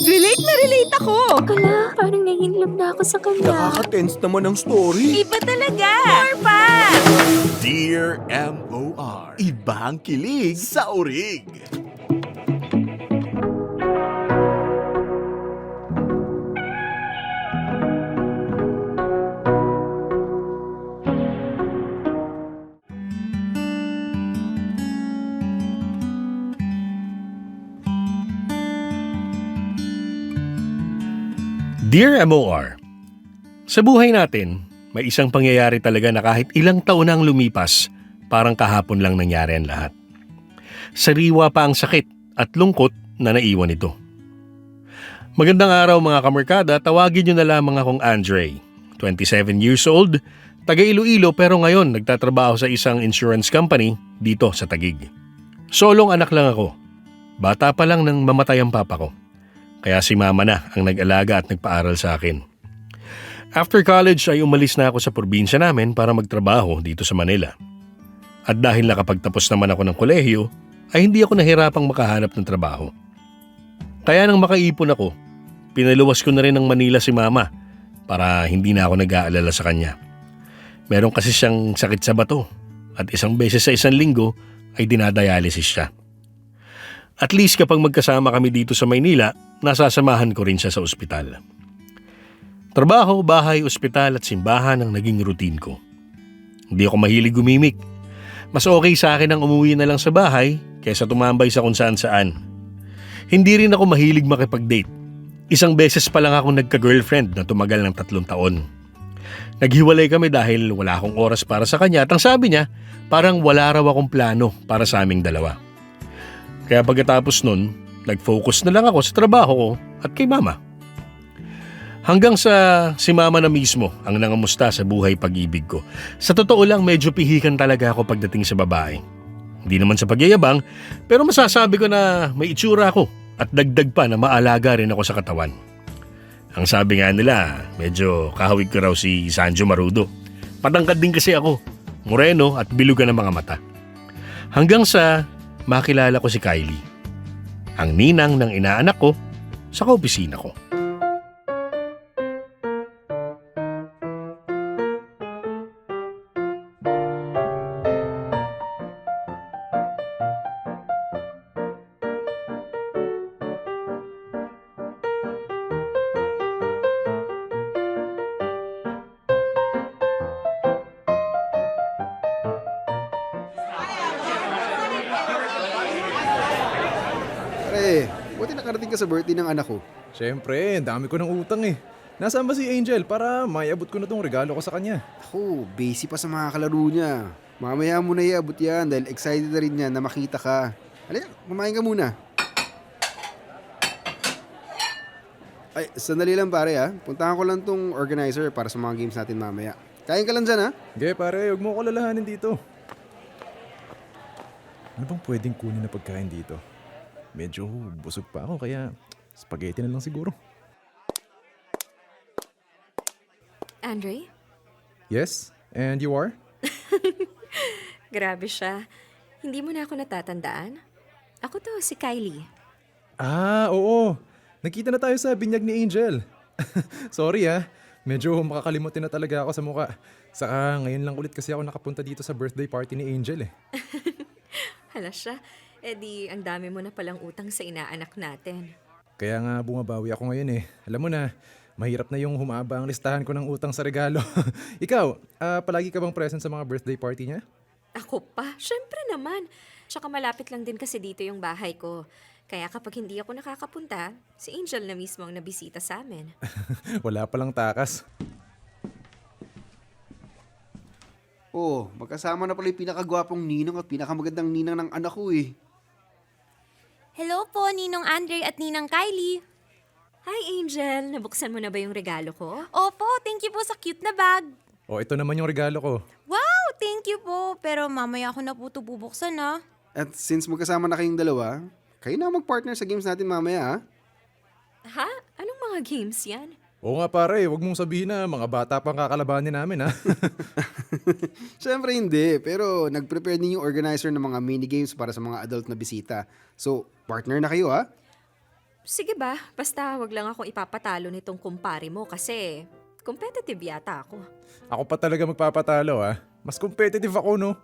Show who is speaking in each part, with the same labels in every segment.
Speaker 1: Relate na relate ako!
Speaker 2: Kala, parang nahihilom na ako sa kanya.
Speaker 3: Nakaka-tense naman ang story.
Speaker 1: Iba talaga! More pa!
Speaker 3: Dear M.O.R. Ibang kilig sa orig.
Speaker 4: Dear MOR, sa buhay natin, may isang pangyayari talaga na kahit ilang taon nang lumipas, parang kahapon lang nangyari ang lahat. Sariwa pa ang sakit at lungkot na naiwan ito. Magandang araw mga kamerkada, tawagin niyo na lamang akong Andre. 27 years old, taga Iloilo pero ngayon nagtatrabaho sa isang insurance company dito sa Taguig. Solong anak lang ako. Bata pa lang nang mamatay ang papa ko. Kaya si mama na ang nag-alaga at nagpaaral sa akin. After college ay umalis na ako sa probinsya namin para magtrabaho dito sa Manila. At dahil nakapagtapos naman ako ng kolehiyo, ay hindi ako nahirapang makahanap ng trabaho. Kaya nang makaipon ako, pinaluwas ko na rin ng Manila si mama para hindi na ako nag-aalala sa kanya. Meron kasi siyang sakit sa bato at isang beses sa isang linggo ay dinadialysis siya. At least kapag magkasama kami dito sa Maynila, nasasamahan ko rin siya sa ospital. Trabaho, bahay, ospital at simbahan ang naging routine ko. Hindi ako mahilig gumimik. Mas okay sa akin ang umuwi na lang sa bahay kaysa tumambay sa kung saan-saan. Hindi rin ako mahilig makipag-date. Isang beses pa lang ako nagka-girlfriend na tumagal ng 3 taon. Naghiwalay kami dahil wala akong oras para sa kanya at ang sabi niya, parang wala raw akong plano para sa aming dalawa. Kaya pagkatapos nun, nag-focus na lang ako sa trabaho ko at kay mama. Hanggang sa si mama na mismo ang nangamusta sa buhay pag-ibig ko. Sa totoo lang, medyo pihikan talaga ako pagdating sa babae. Hindi naman sa pagyayabang, pero masasabi ko na may itsura ako at dagdag pa na maalaga rin ako sa katawan. Ang sabi nga nila, medyo kahawig ko raw si Sanjo Marudo. Patangkad din kasi ako, moreno at bilugan ng mga mata. Hanggang sa makilala ko si Kylie, ang ninang ng inaanak ko sa kaopisina ko.
Speaker 5: Pare, buti nakarating ka sa birthday ng anak ko.
Speaker 6: Siyempre, ang dami ko ng utang eh. Nasaan ba si Angel para maiabot ko na tong regalo ko sa kanya?
Speaker 5: Ako, busy pa sa mga kalaro niya. Mamaya mo na iabot yan dahil excited na rin niya na makita ka. Halika, kumain ka muna. Ay, sandali lang pare ha. Puntahan ko lang tong organizer para sa mga games natin mamaya. Kain ka lang dyan ha.
Speaker 6: Sige pare, huwag mo ko lalahanin dito. Ano bang pwedeng kunin na pagkain dito? Medyo busog pa ako kaya spaghetti na lang siguro.
Speaker 2: Andre?
Speaker 6: Yes? And you are?
Speaker 2: Grabe siya. Hindi mo na ako natatandaan? Ako to, si Kylie.
Speaker 6: Ah, oo. Nakita na tayo sa binyag ni Angel. Sorry medyo makakalimutin na talaga ako sa mukha. Saka ngayon lang ulit kasi ako nakapunta dito sa birthday party ni Angel eh.
Speaker 2: Hala siya. Eh di, ang dami mo na palang utang sa inaanak natin.
Speaker 6: Kaya nga bumabawi ako ngayon eh. Alam mo na, mahirap na yung humaba ang listahan ko ng utang sa regalo. Ikaw, palagi ka bang present sa mga birthday party niya?
Speaker 2: Ako pa? Syempre naman. Tsaka malapit lang din kasi dito yung bahay ko. Kaya kapag hindi ako nakakapunta, si Angel na mismo ang nabisita sa amin.
Speaker 6: Wala palang takas.
Speaker 5: Oh, magkasama na pala yung pinakagwapong ninong at pinakamagandang ninang ng anak ko eh.
Speaker 7: Hello po, Ninong Andre at Ninang Kylie.
Speaker 2: Hi Angel, nabuksan mo na ba yung regalo ko?
Speaker 7: Opo, thank you po sa cute na bag.
Speaker 6: O ito naman yung regalo ko.
Speaker 7: Wow, thank you po. Pero mamaya ako na po ito bubuksan ha.
Speaker 5: At since magkasama na kayong dalawa, kayo na mag-partner sa games natin mamaya ha.
Speaker 2: Ha? Anong mga games yan?
Speaker 6: Oo nga pare, wag mong sabihin na mga bata pang kakalabanin namin ha.
Speaker 5: Siyempre hindi, pero nag-prepare din yung organizer ng mga mini games para sa mga adult na bisita. So, partner na kayo ha?
Speaker 2: Sige ba, basta wag lang ako ipapatalo nitong kumpare mo kasi competitive yata ako.
Speaker 6: Ako pa talaga magpapatalo ah. Mas competitive ako no.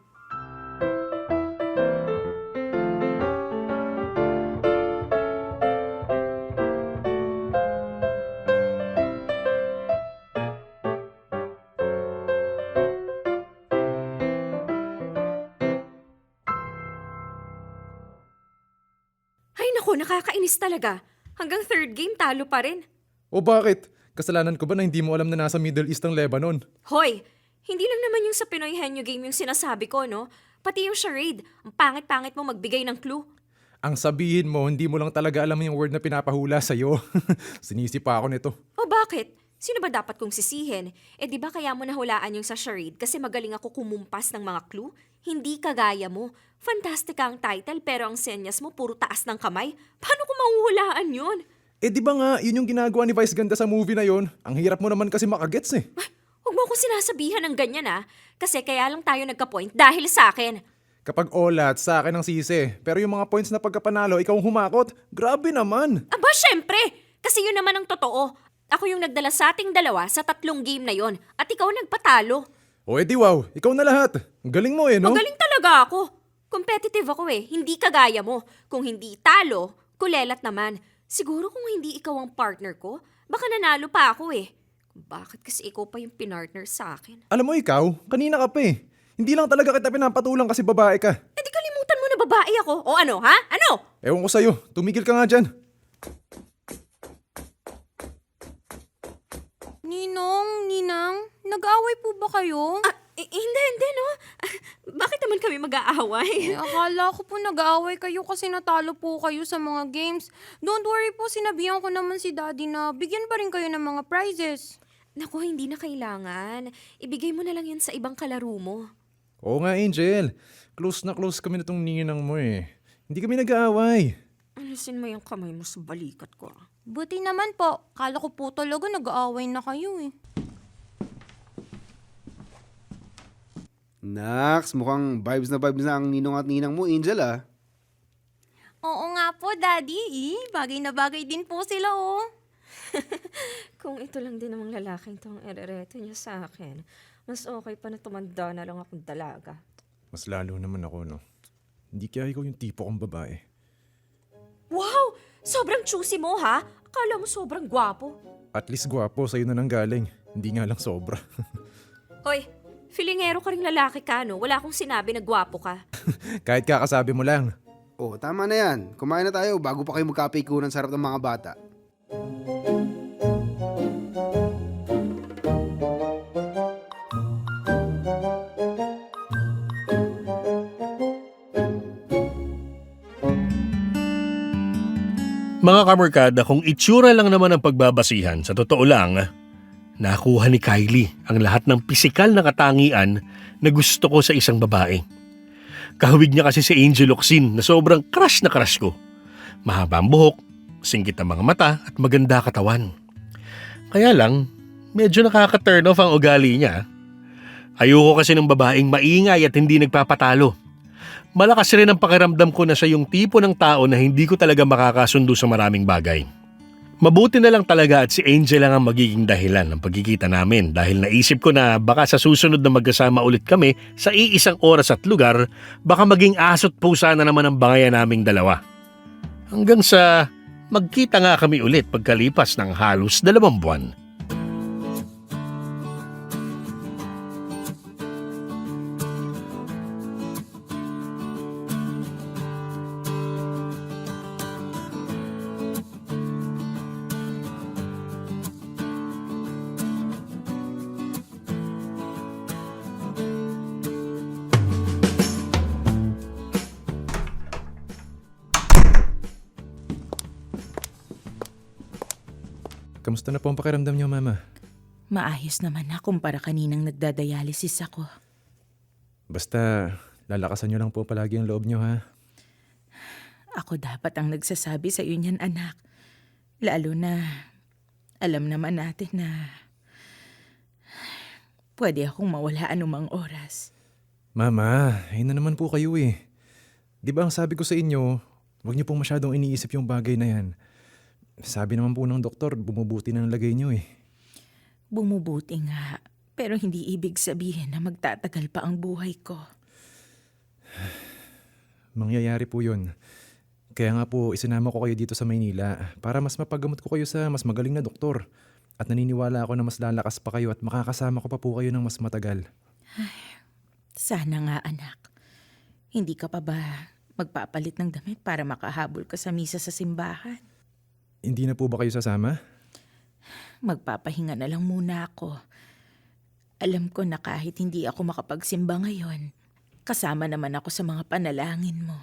Speaker 2: Ay nako, nakakainis talaga. Hanggang third game talo pa rin.
Speaker 6: O bakit? Kasalanan ko ba na hindi mo alam na nasa Middle East ang Lebanon?
Speaker 2: Hoy, hindi lang naman yung sa Pinoy Henyo Game yung sinasabi ko, no? Pati yung charade. Ang pangit-pangit mo magbigay ng clue.
Speaker 6: Ang sabihin mo, hindi mo lang talaga alam yung word na pinapahula sa'yo. Sinisi pa ako nito.
Speaker 2: O bakit? Sino ba dapat kong sisihin? Eh di ba kaya mo nahulaan yung sa charade kasi magaling ako kumumpas ng mga clue? Hindi kagaya mo. Fantastic ang title pero ang senyas mo puro taas ng kamay. Paano ko mahuhulaan yun?
Speaker 6: Eh di ba nga, yun yung ginagawa ni Vice Ganda sa movie na yon? Ang hirap mo naman kasi makagets eh.
Speaker 2: Huwag mo akong sinasabihan ng ganyan kasi kaya lang tayo nagka-point dahil sa akin.
Speaker 6: Kapag olat, sa akin ang sisi. Pero yung mga points na pagkapanalo, ikaw ang humakot. Grabe naman.
Speaker 2: Aba, syempre! Kasi yun naman ang totoo. Ako yung nagdala sa ating dalawa sa 3 game na yon at ikaw nagpatalo.
Speaker 6: O edi wow, ikaw na lahat. Ang galing mo eh, no?
Speaker 2: Magaling talaga ako. Competitive ako hindi kagaya mo. Kung hindi talo, kulelat naman. Siguro kung hindi ikaw ang partner ko, baka nanalo pa ako Bakit kasi ikaw pa yung pinartner sa akin?
Speaker 6: Alam mo ikaw, kanina ka pa eh. Hindi lang talaga kita pinapatulang kasi babae ka.
Speaker 2: Eh di kalimutan mo na babae ako. O ano, ha? Ano?
Speaker 6: Ewan ko sa'yo, tumigil ka nga dyan.
Speaker 7: Ninang, nag-aaway po ba kayo?
Speaker 2: Hindi, no? Bakit naman kami mag-aaway?
Speaker 7: Akala ko po nag-aaway kayo kasi natalo po kayo sa mga games. Don't worry po, sinabihan ko naman si Daddy na bigyan pa rin kayo ng mga prizes.
Speaker 2: Naku, hindi na kailangan. Ibigay mo na lang yan sa ibang kalaro mo.
Speaker 6: Oo nga Angel, close na close kami na tong ninang mo eh. Hindi kami nag-aaway.
Speaker 2: Alisin mo yung kamay mo sa balikat ko.
Speaker 7: Buti naman po, kala ko po talaga nag-aaway na kayo
Speaker 5: Nax, mukhang vibes na ang ninong at ninang mo, Angel ah.
Speaker 7: Oo nga po, Daddy. Bagay na bagay din po sila
Speaker 2: Kung ito lang din namang lalaking tong erereto niya sa akin, mas okay pa na tumanda na lang akong dalaga.
Speaker 6: Mas lalo naman ako no. Hindi kaya ikaw yung tipo kong babae.
Speaker 2: Wow! Sobrang choosy mo, ha? Akala mo sobrang gwapo.
Speaker 6: At least gwapo sa'yo na nang galing. Hindi nga lang sobra.
Speaker 2: Hoy, filingero ka ring lalaki ka, no? Wala akong sinabi na gwapo ka.
Speaker 6: Kahit kakasabi mo lang.
Speaker 5: Oh, tama na yan. Kumain na tayo bago pa kayo magkapikunan sa harap ng mga bata.
Speaker 4: Mga kamerkada, kung itsura lang naman ang pagbabasihan, sa totoo lang, nakuha ni Kylie ang lahat ng pisikal na katangian na gusto ko sa isang babae. Kahawig niya kasi si Angel Locsin na sobrang crush na crush ko. Mahaba ang buhok, singkit ang mga mata at maganda katawan. Kaya lang, medyo nakaka-turn off ang ugali niya. Ayoko kasi ng babaeng maingay at hindi nagpapatalo. Malakas rin ang pakiramdam ko na siya yung tipo ng tao na hindi ko talaga makakasundo sa maraming bagay. Mabuti na lang talaga at si Angel lang ang magiging dahilan ng pagkikita namin dahil naisip ko na baka sa susunod na magkasama ulit kami sa iisang oras at lugar, baka maging asot pusa na naman ang bangayan naming dalawa. Hanggang sa magkita nga kami ulit pagkalipas ng halos 2 buwan.
Speaker 6: Kamusta na po ang pakiramdam niyo, Mama?
Speaker 1: Maayos naman na kumpara kaninang nagdadialysis ako.
Speaker 6: Basta, lalakasan niyo lang po palagi ang loob niyo, ha?
Speaker 1: Ako dapat ang nagsasabi sa iyo niyan, anak. Lalo na, alam naman natin na pwede akong mawala anumang oras.
Speaker 6: Mama, ayun na naman po kayo eh. Di ba ang sabi ko sa inyo, huwag niyo pong masyadong iniisip yung bagay na yan. Sabi naman po ng doktor, bumubuti na ang lagay niyo eh.
Speaker 1: Bumubuti nga, pero hindi ibig sabihin na magtatagal pa ang buhay ko.
Speaker 6: Mangyayari po yun. Kaya nga po, isinama ko kayo dito sa Maynila para mas mapagamot ko kayo sa mas magaling na doktor. At naniniwala ako na mas lalakas pa kayo at makakasama ko pa po kayo ng mas matagal.
Speaker 1: Sana nga, anak. Hindi ka pa ba magpapalit ng damit para makahabol ka sa misa sa simbahan?
Speaker 6: Hindi na po ba kayo sasama?
Speaker 1: Magpapahinga na lang muna ako. Alam ko na kahit hindi ako makapagsimba ngayon, kasama naman ako sa mga panalangin mo.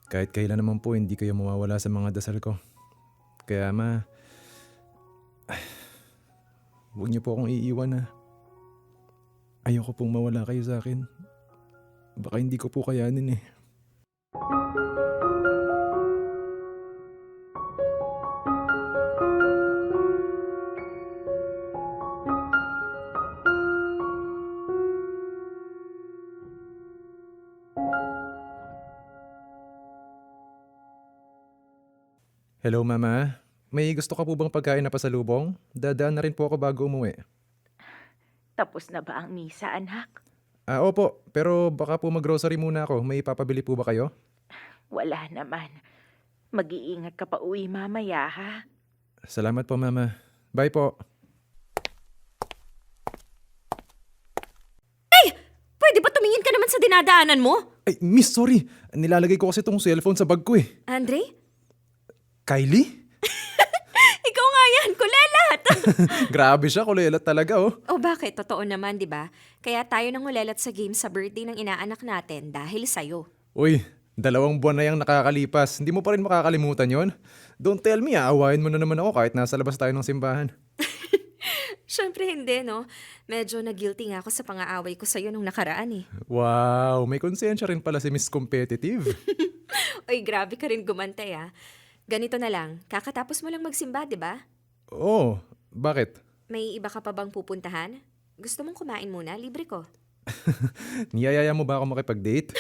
Speaker 6: Kahit kailan naman po, hindi kayo mawawala sa mga dasal ko. Kaya huwag niyo po akong iiwan na. Ayoko pong mawala kayo sa akin. Baka hindi ko po kayanin eh. Hello, Mama. May gusto ka po bang pagkain na pasalubong? Dadaan na rin po ako bago umuwi.
Speaker 1: Tapos na ba ang misa, anak?
Speaker 6: Opo. Pero baka po mag-grocery muna ako. May papabili po ba kayo?
Speaker 1: Wala naman. Mag-iingat ka pa uwi mamaya, ha?
Speaker 6: Salamat po, Mama. Bye po.
Speaker 2: Pwede ba tumingin ka naman sa dinadaanan mo?
Speaker 6: Ay, Miss, sorry. Nilalagay ko kasi itong cellphone sa bag ko eh.
Speaker 2: Andre?
Speaker 6: Kylie?
Speaker 2: Ikaw nga yan, kulelat!
Speaker 6: Grabe siya, kulelat talaga oh.
Speaker 2: O bakit? Totoo naman, di ba? Kaya tayo nang ulelat sa game sa birthday ng inaanak natin dahil sa'yo.
Speaker 6: Uy, 2 buwan na yung nakakalipas. Hindi mo pa rin makakalimutan yon? Don't tell me, aawahin mo na naman ako kahit nasa labas tayo ng simbahan.
Speaker 2: Siyempre hindi, no? Medyo na-guilty nga ako sa pang-aaway ko sa'yo nung nakaraan eh.
Speaker 6: Wow, may konsensya rin pala si Miss Competitive.
Speaker 2: Uy, grabe ka rin gumantay ah. Ganito na lang, kakatapos mo lang magsimba, di ba?
Speaker 6: Oh, bakit?
Speaker 2: May iba ka pa bang pupuntahan? Gusto mong kumain muna? Libre ko.
Speaker 6: Niyayaya mo ba ako makipag-date?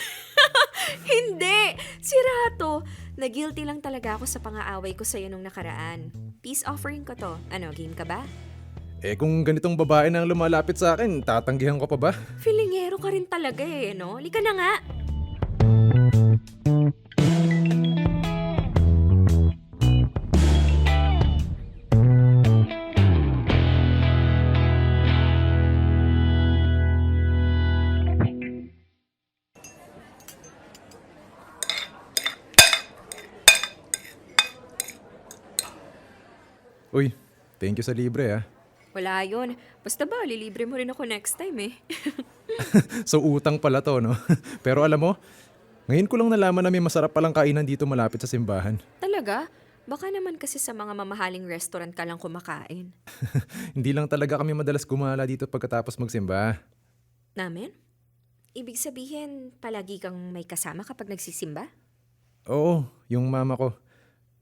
Speaker 2: Hindi! Sirato! Na-guilty lang talaga ako sa pang-aaway ko sa'yo nung nakaraan. Peace offering ko to. Ano, game ka ba?
Speaker 6: Eh kung ganitong babae na ang lumalapit sa akin, tatanggihan ko pa ba?
Speaker 2: Feelingero ka rin talaga eh, no? Lika na nga!
Speaker 6: Uy, thank you sa libre ah.
Speaker 2: Wala yun. Basta ba, lilibre mo rin ako next time eh.
Speaker 6: So utang pala to, no? Pero alam mo, ngayon ko lang nalaman na may masarap palang kainan dito malapit sa simbahan.
Speaker 2: Talaga? Baka naman kasi sa mga mamahaling restaurant ka lang kumakain.
Speaker 6: Hindi lang talaga kami madalas gumala dito pagkatapos magsimba.
Speaker 2: Namin? Ibig sabihin, palagi kang may kasama kapag nagsisimba?
Speaker 6: Oo, yung mama ko.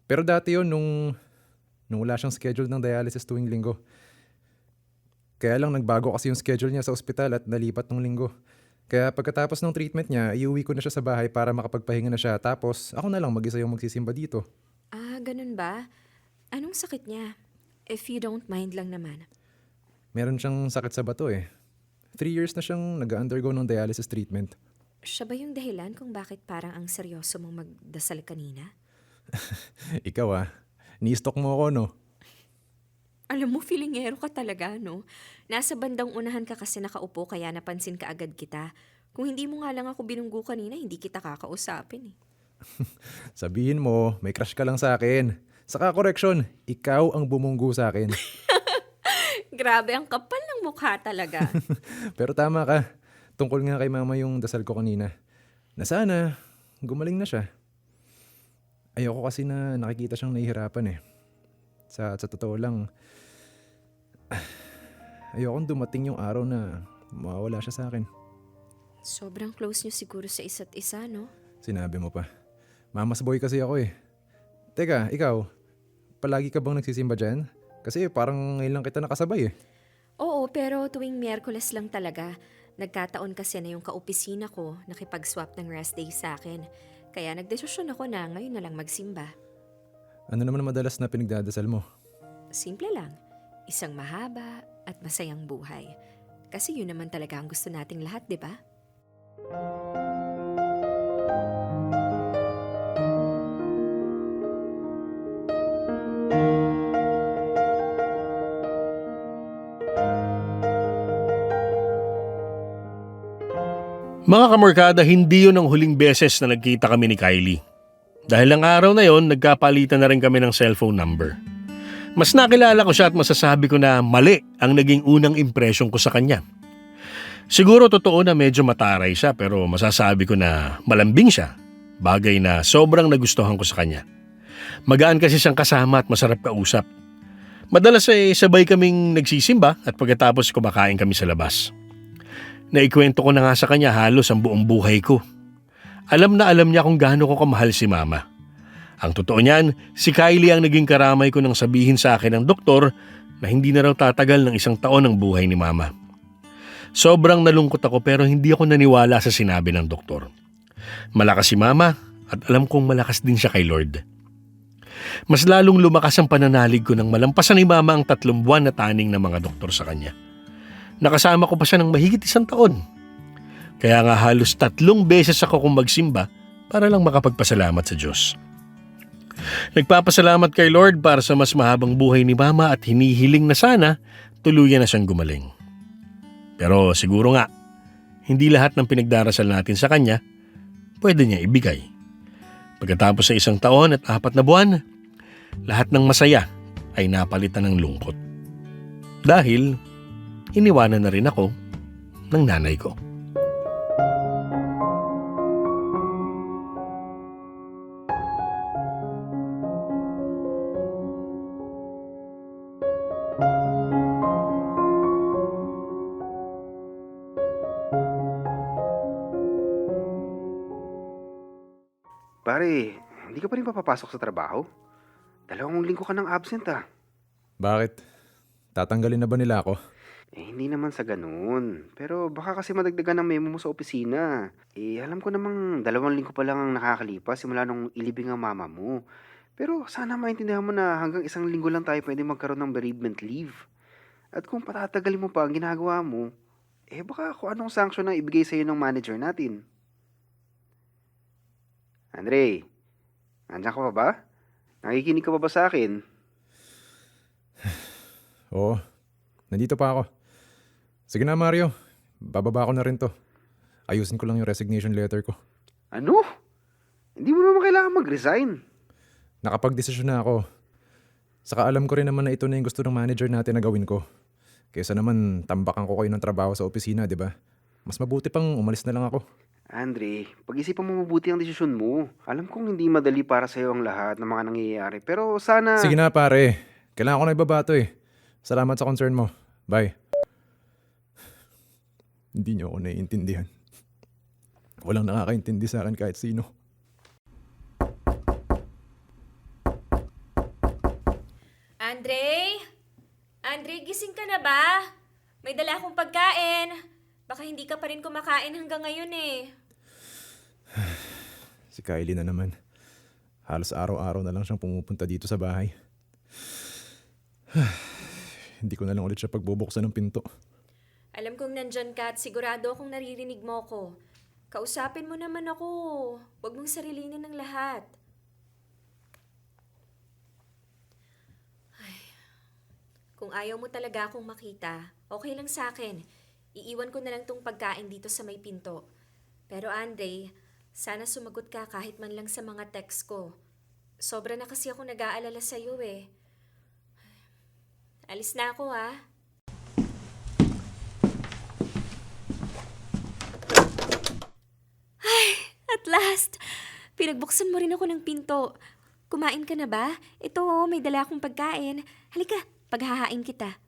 Speaker 6: Pero dati yun, nung wala siyang schedule ng dialysis tuwing linggo. Kaya lang nagbago kasi yung schedule niya sa ospital at nalipat ng linggo. Kaya pagkatapos ng treatment niya, iuwi ko na siya sa bahay para makapagpahinga na siya. Tapos ako na lang mag-isa yung magsisimba dito.
Speaker 2: Ah, ganun ba? Anong sakit niya? If you don't mind lang naman.
Speaker 6: Meron siyang sakit sa bato eh. 3 years na siyang nag-undergo ng dialysis treatment.
Speaker 2: Siya ba yung dahilan kung bakit parang ang seryoso mong magdasal kanina?
Speaker 6: Ikaw ni-stalk mo ako no?
Speaker 2: Alam mo, feelingero ka talaga, no? Nasa bandang unahan ka kasi nakaupo kaya napansin ka agad kita. Kung hindi mo nga lang ako binunggo kanina, hindi kita kakausapin eh.
Speaker 6: Sabihin mo, may crush ka lang sa akin. Saka correction, ikaw ang bumunggo sa akin.
Speaker 2: Grabe, ang kapal ng mukha talaga.
Speaker 6: Pero tama ka. Tungkol nga kay mama yung dasal ko kanina. Na sana, gumaling na siya. Ayoko kasi na nakikita siyang nahihirapan eh. Sa totoo lang, ayokong dumating yung araw na mawawala siya sa akin.
Speaker 2: Sobrang close niyo siguro sa isa't isa, no?
Speaker 6: Sinabi mo pa. Mama's boy kasi ako eh. Teka, ikaw, palagi ka bang nagsisimba dyan? Kasi parang ngayon lang kita nakasabay eh.
Speaker 2: Oo, pero tuwing Miyerkules lang talaga. Nagkataon kasi na yung kaopisina ko nakipag-swap ng rest day sa akin. Kaya nagdesisyon ako na ngayon na lang magsimba.
Speaker 6: Ano naman ang madalas na pinagdadasal mo?
Speaker 2: Simple lang. Isang mahaba at masayang buhay. Kasi yun naman talaga ang gusto nating lahat, di ba?
Speaker 4: Mga kamorkada, hindi yun ang huling beses na nagkita kami ni Kylie. Dahil ang araw na yon, nagkapalitan na rin kami ng cellphone number. Mas nakilala ko siya at masasabi ko na mali ang naging unang impresyon ko sa kanya. Siguro totoo na medyo mataray siya pero masasabi ko na malambing siya. Bagay na sobrang nagustuhan ko sa kanya. Magaan kasi siyang kasama at masarap kausap. Madalas ay sabay kaming nagsisimba at pagkatapos kumakain kami sa labas. Naikwento ko na nga sa kanya halos ang buong buhay ko. Alam na alam niya kung gaano ko kamahal si Mama. Ang totoo niyan, si Kylie ang naging karamay ko nang sabihin sa akin ng doktor na hindi na raw tatagal ng 1 taon ang buhay ni Mama. Sobrang nalungkot ako pero hindi ako naniwala sa sinabi ng doktor. Malakas si Mama at alam kong malakas din siya kay Lord. Mas lalong lumakas ang pananalig ko nang malampasan ni Mama ang 3 buwan na taning ng mga doktor sa kanya. Nakasama ko pa siya ng mahigit 1 taon. Kaya nga halos 3 beses ako kung magsimba para lang makapagpasalamat sa Diyos. Nagpapasalamat kay Lord para sa mas mahabang buhay ni Mama at hinihiling na sana tuluyan na siyang gumaling. Pero siguro nga, hindi lahat ng pinagdarasal natin sa kanya pwede niya ibigay. Pagkatapos sa 1 taon at 4 na buwan, lahat ng masaya ay napalitan ng lungkot. Dahil iniwanan na rin ako ng nanay ko.
Speaker 5: Pare, hindi ka pa rin papapasok sa trabaho? 2 linggo ka nang absent ah.
Speaker 6: Bakit? Tatanggalin na ba nila ako?
Speaker 5: Hindi naman sa ganun. Pero baka kasi madagdagan ng memo mo sa opisina. Alam ko namang 2 linggo pa lang ang nakakalipas simula nung ilibing ang mama mo. Pero sana maintindihan mo na hanggang 1 linggo lang tayo pwede magkaroon ng bereavement leave. At kung patatagalin mo pa ang ginagawa mo, baka kung anong sanction ang ibigay sa'yo ng manager natin. Andre, nandiyan ka pa ba? Nakikinig ka pa ba sa akin?
Speaker 6: Oo, nandito pa ako. Sige na Mario, bababa ko na rin to. Ayusin ko lang yung resignation letter ko.
Speaker 5: Ano? Hindi mo naman kailangan mag-resign.
Speaker 6: Nakapag-desisyon na ako. Saka alam ko rin naman na ito na yung gusto ng manager natin na gawin ko. Kaysa naman tambakan ko kayo ng trabaho sa opisina, di ba? Mas mabuti pang umalis na lang ako.
Speaker 5: Andre, pag-isipan mo mabuti ang desisyon mo. Alam kong hindi madali para sa'yo ang lahat ng mga nangyayari. Pero sana...
Speaker 6: Sige na pare, kailangan ko na ibabato eh. Salamat sa concern mo. Bye. Hindi niyo ako naiintindihan. Walang nakakaintindi sa akin kahit sino.
Speaker 2: Andre? Andre, gising ka na ba? May dala akong pagkain. Baka hindi ka pa rin kumakain hanggang ngayon eh.
Speaker 6: Si Kylie na naman. Halos araw-araw na lang siyang pumupunta dito sa bahay. Hindi ko na lang ulit siya pagbubuksan ng pinto.
Speaker 2: Alam kong nandyan ka at sigurado akong naririnig mo ko. Kausapin mo naman ako. Huwag mong sarilinin ng lahat. Ay, kung ayaw mo talaga akong makita, okay lang sa akin. Iiwan ko na lang tong pagkain dito sa may pinto. Pero Andre, sana sumagot ka kahit man lang sa mga text ko. Sobra na kasi ako nag-aalala sa'yo eh. Alis na ako ha. Ay, at last! Pinagbuksan mo rin ako ng pinto. Kumain ka na ba? Ito, may dala akong pagkain. Halika, paghahain kita.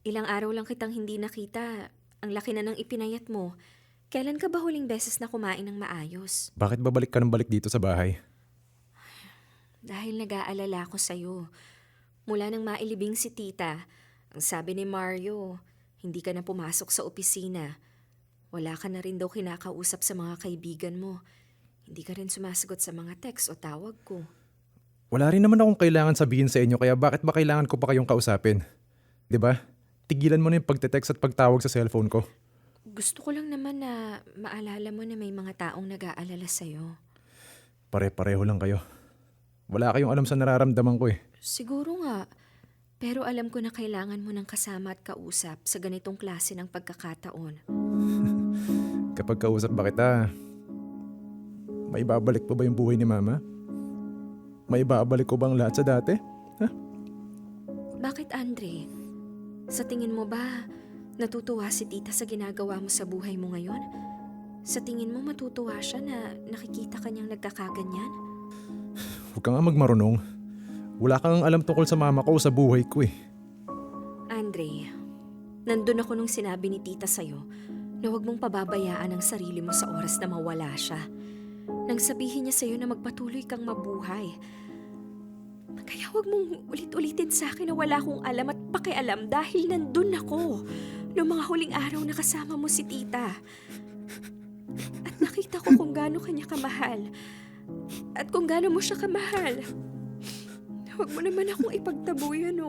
Speaker 2: Ilang araw lang kitang hindi nakita. Ang laki na ng ipinayat mo. Kailan ka ba huling beses na kumain ng maayos?
Speaker 6: Bakit babalik ka ng balik dito sa bahay?
Speaker 2: Dahil nag-aalala ko sa'yo. Mula nang mailibing si tita, ang sabi ni Mario, hindi ka na pumasok sa opisina. Wala ka na rin daw kinakausap sa mga kaibigan mo. Hindi ka rin sumasagot sa mga text o tawag ko.
Speaker 6: Wala rin naman akong kailangan sabihin sa inyo kaya bakit ba kailangan ko pa kayong kausapin? 'Di ba? Tigilan mo na yung pagte-text at pagtawag sa cellphone ko.
Speaker 2: Gusto ko lang naman na maalala mo na may mga taong nag-aalala sa'yo.
Speaker 6: Pare-pareho lang kayo. Wala kayong alam sa nararamdaman ko eh.
Speaker 2: Siguro nga. Pero alam ko na kailangan mo ng kasama at kausap sa ganitong klase ng pagkakataon.
Speaker 6: Kapag kausap ba kita, may babalik pa ba yung buhay ni Mama? May babalik ko bang lahat sa dati?
Speaker 2: Bakit, Andre? Sa tingin mo ba natutuwa si tita sa ginagawa mo sa buhay mo ngayon? Sa tingin mo matutuwa siya na nakikita kanyang nagkakaganyan?
Speaker 6: Huwag ka nga magmarunong. Wala kang alam tungkol sa mama ko o sa buhay ko eh.
Speaker 2: Andre, nandun ako nung sinabi ni tita sa'yo na huwag mong pababayaan ang sarili mo sa oras na mawala siya. Nang sabihin niya sa'yo na magpatuloy kang mabuhay. Kaya huwag mong ulit-ulitin sa akin na wala akong alam at pakialam dahil nandun ako noong mga huling araw na kasama mo si tita. At nakita ko kung gaano kanya kamahal at kung gaano mo siya kamahal. Huwag mo naman akong ipagtabuyan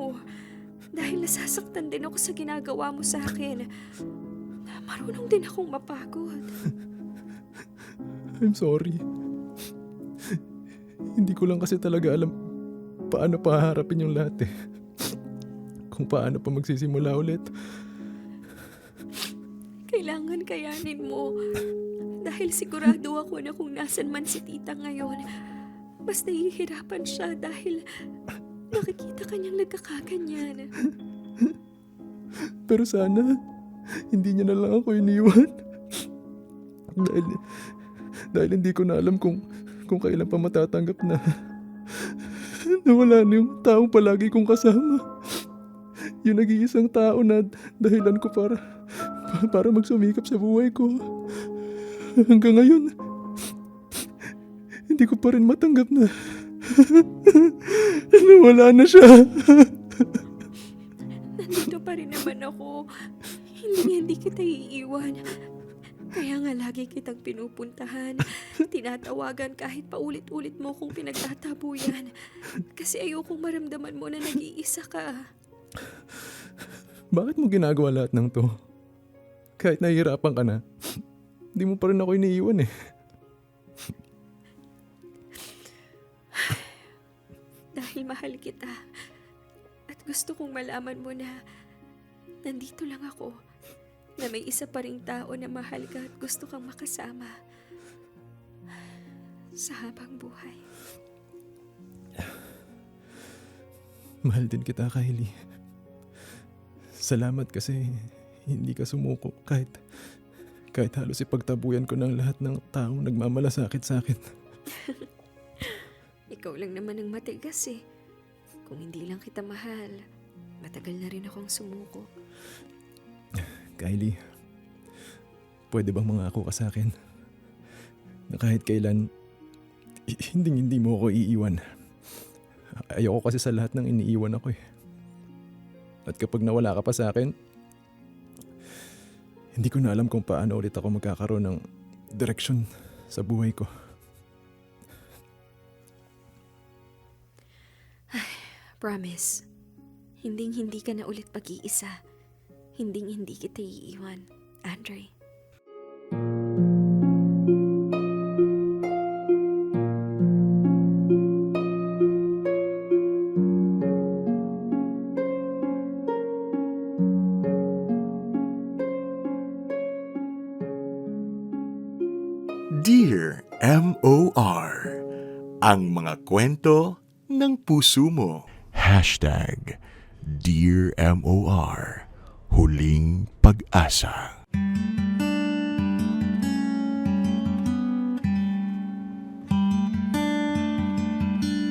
Speaker 2: dahil nasasaktan din ako sa ginagawa mo sa akin. Marunong din akong mapagod.
Speaker 6: I'm sorry. Hindi ko lang kasi talaga alam paano paharapin yung lahat eh. Kung paano pa magsisimula ulit.
Speaker 2: Kailangan kayanin mo. Dahil sigurado ako na kung nasan man si tita ngayon, mas nahihirapan siya dahil nakikita kanyang nagkakaganyan.
Speaker 6: Pero sana, hindi niya na lang ako iniwan. Dahil hindi ko na alam kung kailan pa matatanggap na wala na yung taong palagi kong kasama. Yung nag-iisang tao na dahilan ko para magsumikap sa buhay ko. Hanggang ngayon, hindi ko pa rin matanggap na wala na siya.
Speaker 2: Nandito pa rin naman ako. Hindi kita iiwan. Kaya nga lagi kitang pinupuntahan. Tinatawagan kahit paulit-ulit mo kong pinagtatabuyan. Kasi ayokong maramdaman mo na nag-iisa ka.
Speaker 6: Bakit mo ginagawa lahat ng to? Kahit nahihirapan ka na, hindi mo pa rin ako iniiwan eh.
Speaker 2: Dahil mahal kita. At gusto kong malaman mo na nandito lang ako. Na may isa pa ring tao na mahal ka at gusto kang makasama. Sa habang buhay.
Speaker 6: Mahal din kita, Kylie. Salamat kasi hindi ka sumuko kahit halos ipagtabuyan ko ng lahat ng taong nagmamalasakit sa akin.
Speaker 2: Ikaw lang naman ang matigas eh. Kung hindi lang kita mahal, matagal na rin akong sumuko.
Speaker 6: Kylie, pwede bang mangako ka sa akin na kahit kailan hindi mo ako iiwan? Ayoko kasi sa lahat ng iniiwan ako eh. At kapag nawala ka pa sa akin, hindi ko na alam kung paano ulit ako magkakaroon ng direksyon sa buhay ko.
Speaker 2: Promise, hindi ka na ulit pag-iisa. Hindi kita iiwan, Andre.
Speaker 3: Dear M.O.R. Ang mga kwento ng puso mo. #Dear M.O.R. Huling pag-asa.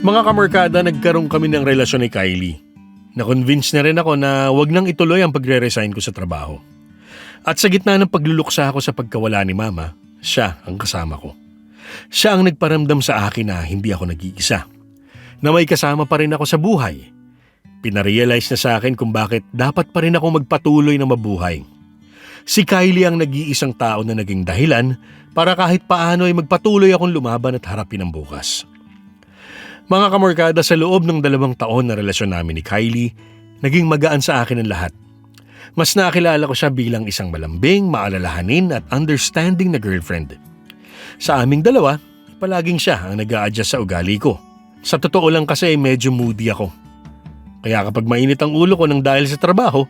Speaker 4: Mga kamarkada, nagkaroon kami ng relasyon ni Kylie. Na-convince na rin ako na wag nang ituloy ang pagre-resign ko sa trabaho. At sa gitna ng pagluluksa ako sa pagkawala ni Mama, siya ang kasama ko. Siya ang nagparamdam sa akin na hindi ako nag-iisa. Na may kasama pa rin ako sa buhay. Pinarealize na sa akin kung bakit dapat pa rin ako magpatuloy na mabuhay. Si Kylie ang nag-iisang tao na naging dahilan para kahit paano ay magpatuloy akong lumaban at harapin ang bukas. Mga kamorkada, sa loob ng 2 taon na relasyon namin ni Kylie, naging magaan sa akin ang lahat. Mas nakilala ko siya bilang isang malambing, maalalahanin at understanding na girlfriend. Sa aming dalawa, palaging siya ang nag-a-adjust sa ugali ko. Sa totoo lang kasi ay medyo moody ako. Kaya kapag mainit ang ulo ko nang dahil sa trabaho,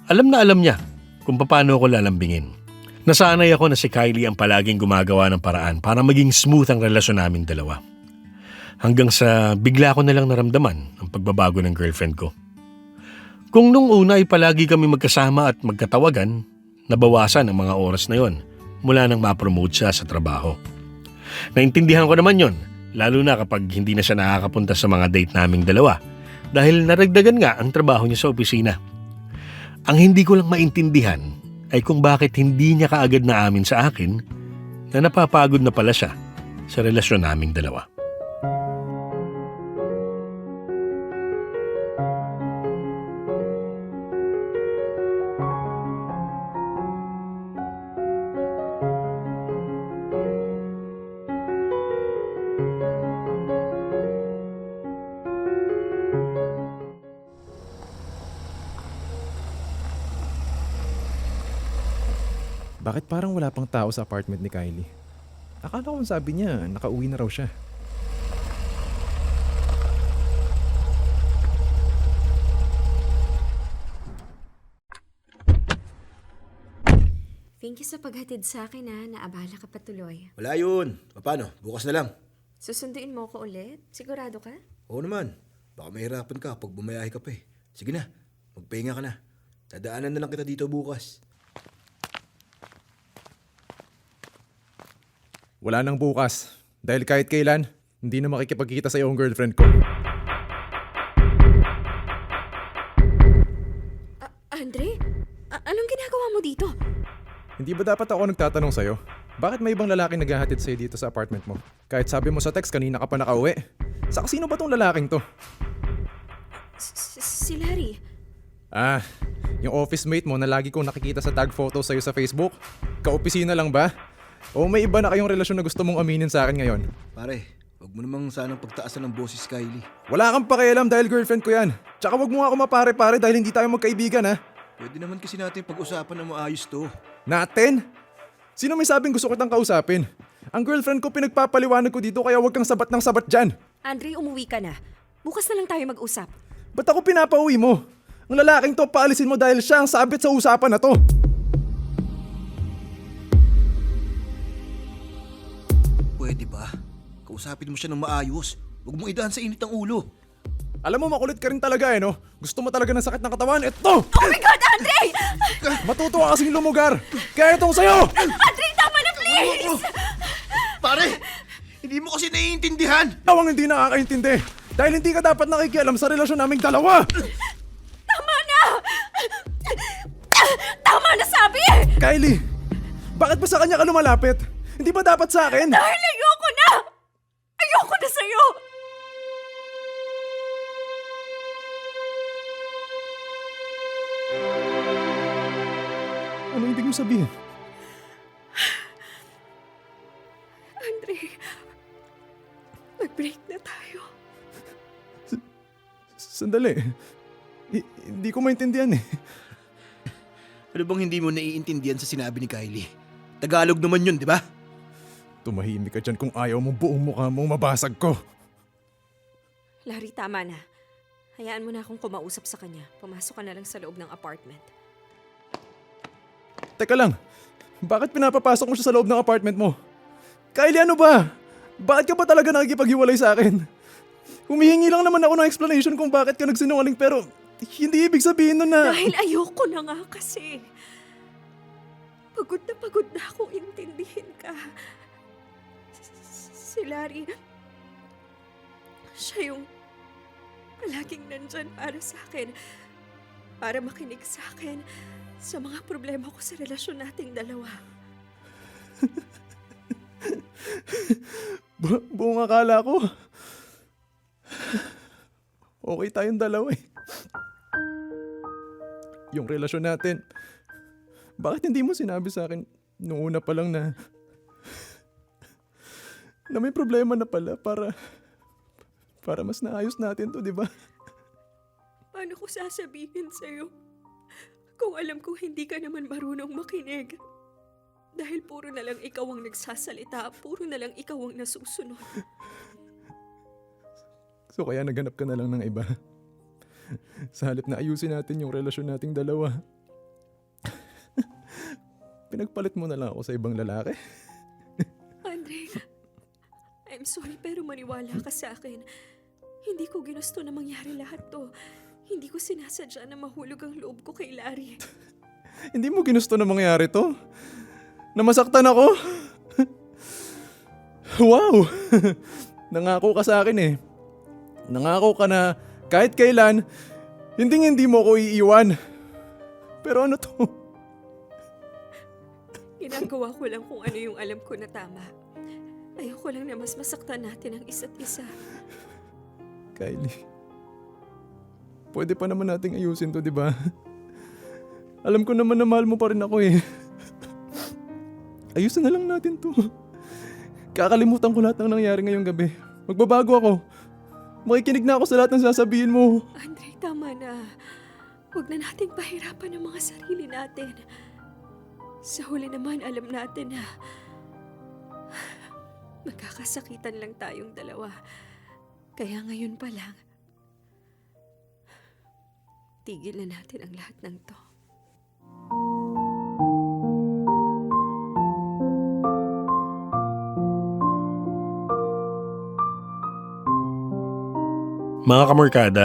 Speaker 4: alam na alam niya kung paano ako lalambingin. Nasanay ako na si Kylie ang palaging gumagawa ng paraan para maging smooth ang relasyon naming dalawa. Hanggang sa bigla ko na lang naramdaman ang pagbabago ng girlfriend ko. Kung nung una ay palagi kami magkasama at magkatawagan, nabawasan ang mga oras na yon mula nang ma-promote siya sa trabaho. Naintindihan ko naman yon, lalo na kapag hindi na siya nakakapunta sa mga date naming dalawa dahil naragdagan nga ang trabaho niya sa opisina. Ang hindi ko lang maintindihan ay kung bakit hindi niya kaagad na amin sa akin na napapagod na pala siya sa relasyon naming dalawa.
Speaker 6: Bakit parang wala pang tao sa apartment ni Kylie? Akala ko sabi niya, nakauwi na raw siya.
Speaker 2: Thank you sa paghatid sa akin ha, naabala ka patuloy.
Speaker 8: Wala yun. Paano? Bukas na lang.
Speaker 2: Susunduin mo ko ulit? Sigurado ka?
Speaker 8: Oo naman. Baka mahirapan ka pag bumayahe ka pa eh. Sige na, magpahinga ka na. Dadaanan na lang kita dito bukas.
Speaker 6: Wala nang bukas. Dahil kahit kailan, hindi na makikipagkita sa iyong girlfriend ko.
Speaker 2: Andre? Anong ginagawa mo dito?
Speaker 6: Hindi ba dapat ako nagtatanong sa'yo? Bakit may ibang lalaking naghahatid sa'yo dito sa apartment mo? Kahit sabi mo sa text kanina ka pa nakauwi. Saka sino ba tong lalaking to?
Speaker 2: Si Larry.
Speaker 6: Ah, yung office mate mo na lagi kong nakikita sa tag photo sa'yo sa Facebook? Kaopisina lang ba? O may iba na kayong relasyon na gusto mong aminin sa akin ngayon?
Speaker 8: Pare, wag mo namang sanang pagtaasan ng boses, Kylie.
Speaker 6: Wala kang pakialam dahil girlfriend ko yan. Tsaka wag mo nga ako mapare-pare dahil hindi tayo magkaibigan ha.
Speaker 8: Pwede naman kasi natin pag-usapan ng maayos to.
Speaker 6: Natin? Sino may sabing gusto kitang kausapin? Ang girlfriend ko pinagpapaliwanag ko dito kaya wag kang sabat ng sabat dyan.
Speaker 2: Andre, umuwi ka na. Bukas na lang tayo mag-usap.
Speaker 6: Ba't ako pinapauwi mo? Ang lalaking to paalisin mo dahil siya ang sabit sa usapan na to.
Speaker 8: Pwede ba? Kausapin mo siya ng maayos. Huwag mong idaan sa init ang ulo.
Speaker 6: Alam mo makulit ka rin talaga no? Gusto mo talaga ng sakit ng katawan? Eto!
Speaker 2: Oh my God, Andre!
Speaker 6: Matuto ka kasing lumugar! Kaya itong sa'yo!
Speaker 2: Andre, tama na please!
Speaker 8: Pare! Hindi mo kasi naiintindihan!
Speaker 6: Tawang hindi nakakaintindi! Dahil hindi ka dapat nakikialam sa relasyon naming dalawa!
Speaker 2: Tama na! Tama na sabi!
Speaker 6: Kylie! Bakit ba sa kanya ka lumalapit? Hindi ba dapat sa akin?
Speaker 2: Dahil ayoko na! Ayoko na sa'yo!
Speaker 6: Ano ibig mo sabihin?
Speaker 2: Andre, mag-break na tayo.
Speaker 6: Sandali. Hindi ko maintindihan eh.
Speaker 8: Ano bang hindi mo naiintindihan sa sinabi ni Kylie? Tagalog naman yun, di ba?
Speaker 6: Tumahimik ka dyan kung ayaw mong buong mukha mong mabasag ko.
Speaker 2: Larry, tama na. Hayaan mo na akong kumausap sa kanya. Pumasok ka na lang sa loob ng apartment.
Speaker 6: Teka lang, bakit pinapapasok mo siya sa loob ng apartment mo? Kylie, ano ba? Bakit ka ba talaga nakikipaghiwalay sa akin? Humihingi lang naman ako ng explanation kung bakit ka nagsinungaling pero hindi ibig sabihin nun na...
Speaker 2: Dahil ayoko na nga kasi. Pagod na akong intindihin ka. Si Larry, siya yung palaging nandyan para sa akin. Para makinig sa akin sa mga problema ko sa relasyon nating dalawa.
Speaker 6: Buong akala ko. Okay tayong dalawa eh. Yung relasyon natin, Bakit hindi mo sinabi sa akin noong una pa lang na may problema na pala para mas naayos natin to, di ba?
Speaker 2: Paano ko sasabihin sa'yo? Kung alam ko hindi ka naman marunong makinig. Dahil puro na lang ikaw ang nagsasalita, puro na lang ikaw ang nasusunod.
Speaker 6: So kaya naghanap ka na lang ng iba. Sa halip na ayusin natin yung relasyon nating dalawa. Pinagpalit mo na lang ako sa ibang lalaki.
Speaker 2: Andre, I'm sorry pero maniwala ka sa akin. Hindi ko ginusto na mangyari lahat to. Hindi ko sinasadya na mahulog ang loob ko kay Larry.
Speaker 6: Hindi mo ginusto na mangyari to? Na masaktan ako? Wow! Nangako ka sa akin eh. Nangako ka na kahit kailan, hindi mo ako iiwan. Pero ano to?
Speaker 2: Ginagawa ko lang kung ano yung alam ko na tama. Ayoko lang na mas masaktan natin ang isa't isa.
Speaker 6: Kylie, pwede pa naman nating ayusin to, di ba? Alam ko naman na mahal mo pa rin ako eh. Ayusin na lang natin to. Kakalimutan ko lahat ng nangyari ngayong gabi. Magbabago ako. Makikinig na ako sa lahat ng sasabihin mo.
Speaker 2: Andre, tama na. Huwag na nating pahirapan ang mga sarili natin. Sa huli naman, alam natin na magkakasakitan lang tayong dalawa. Kaya ngayon pa lang, tigil na natin ang lahat ng to.
Speaker 4: Mga kamorkada,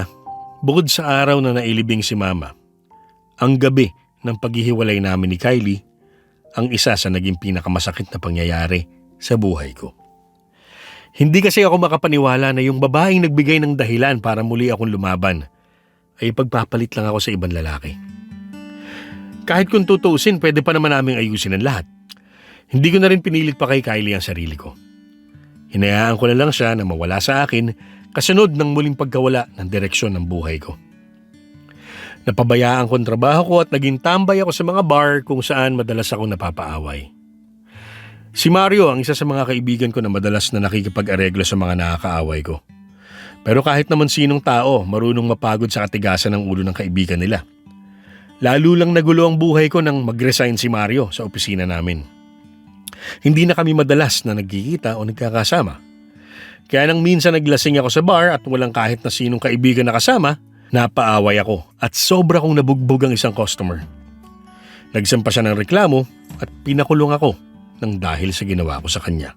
Speaker 4: bukod sa araw na nailibing si Mama, ang gabi ng paghihiwalay namin ni Kylie ang isa sa naging pinakamasakit na pangyayari sa buhay ko. Hindi kasi ako makapaniwala na yung babaeng nagbigay ng dahilan para muli akong lumaban ay pagpapalit lang ako sa ibang lalaki. Kahit kung tutuusin, pwede pa naman naming ayusin ang lahat. Hindi ko na rin pinilit pa kay Kylie ang sarili ko. Hinayaan ko na lang siya na mawala sa akin kasunod ng muling pagkawala ng direksyon ng buhay ko. Napabayaan ko ang trabaho ko at naging tambay ako sa mga bar kung saan madalas akong napapaaway. Si Mario ang isa sa mga kaibigan ko na madalas na nakikipag-areglo sa mga nakakaaway ko. Pero kahit naman sinong tao, marunong mapagod sa katigasan ng ulo ng kaibigan nila. Lalo lang nagulo ang buhay ko nang mag-resign si Mario sa opisina namin. Hindi na kami madalas na nagkikita o nagkakasama. Kaya nang minsan naglasing ako sa bar at walang kahit na sinong kaibigan na kasama, napaaway ako at sobra kong nabugbog ang isang customer. Nagsampa siya ng reklamo at pinakulong ako nang dahil sa ginawa ko sa kanya.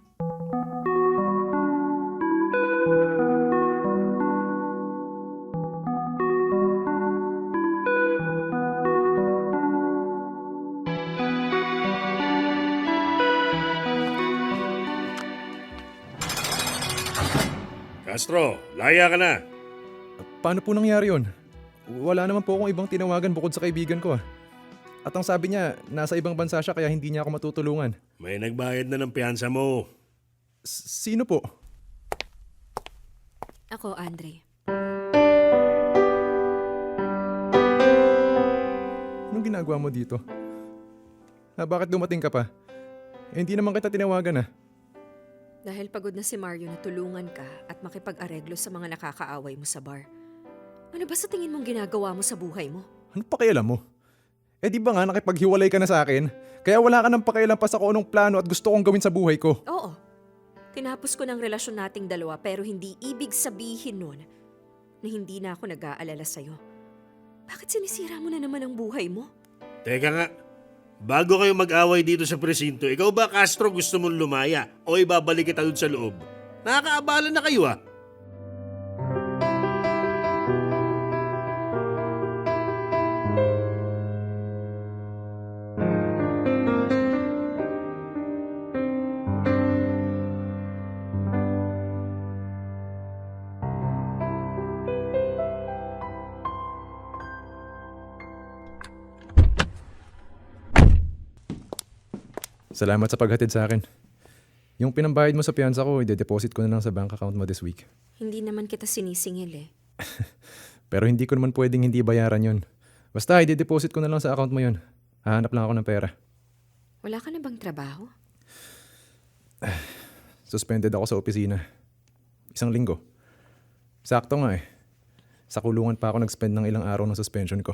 Speaker 4: Castro, laya ka na.
Speaker 6: Paano po nangyari yun? Wala naman po akong ibang tinawagan bukod sa kaibigan ko. At ang sabi niya, nasa ibang bansa siya kaya hindi niya ako matutulungan.
Speaker 4: May nagbayad na ng piyansa mo.
Speaker 6: Sino po?
Speaker 2: Ako, Andre.
Speaker 6: Anong ginagawa mo dito? Bakit dumating ka pa? Hindi naman kita tinawagan.
Speaker 2: Dahil pagod na si Mario na tulungan ka at makipag-areglo sa mga nakakaaway mo sa bar. Ano ba sa tingin mong ginagawa mo sa buhay mo?
Speaker 6: Ano pakialam mo? Di ba nga nakipaghiwalay ka na sa akin? Kaya wala ka ng pakialam pa sa kung anong plano at gusto kong gawin sa buhay ko.
Speaker 2: Oo. Tinapos ko ng relasyon nating dalawa pero hindi ibig sabihin nun na hindi na ako nag-aalala sa'yo. Bakit sinisira mo na naman ang buhay mo?
Speaker 4: Teka nga, bago kayo mag-away dito sa presinto, ikaw ba Castro gusto mong lumaya o ibabalik kita dun sa loob? Nakakaabala na kayo .
Speaker 6: Salamat sa paghatid sa akin. Yung pinambayad mo sa piyansa ko, ide-deposit ko na lang sa bank account mo this week.
Speaker 2: Hindi naman kita sinisingil .
Speaker 6: Pero hindi ko naman pwedeng hindi bayaran yun. Basta, ide-deposit ko na lang sa account mo yun. Hahanap lang ako ng pera.
Speaker 2: Wala ka na bang trabaho?
Speaker 6: Suspended ako sa opisina. 1 linggo. Sakto nga eh. Sa kulungan pa ako nag-spend ng ilang araw ng suspension ko.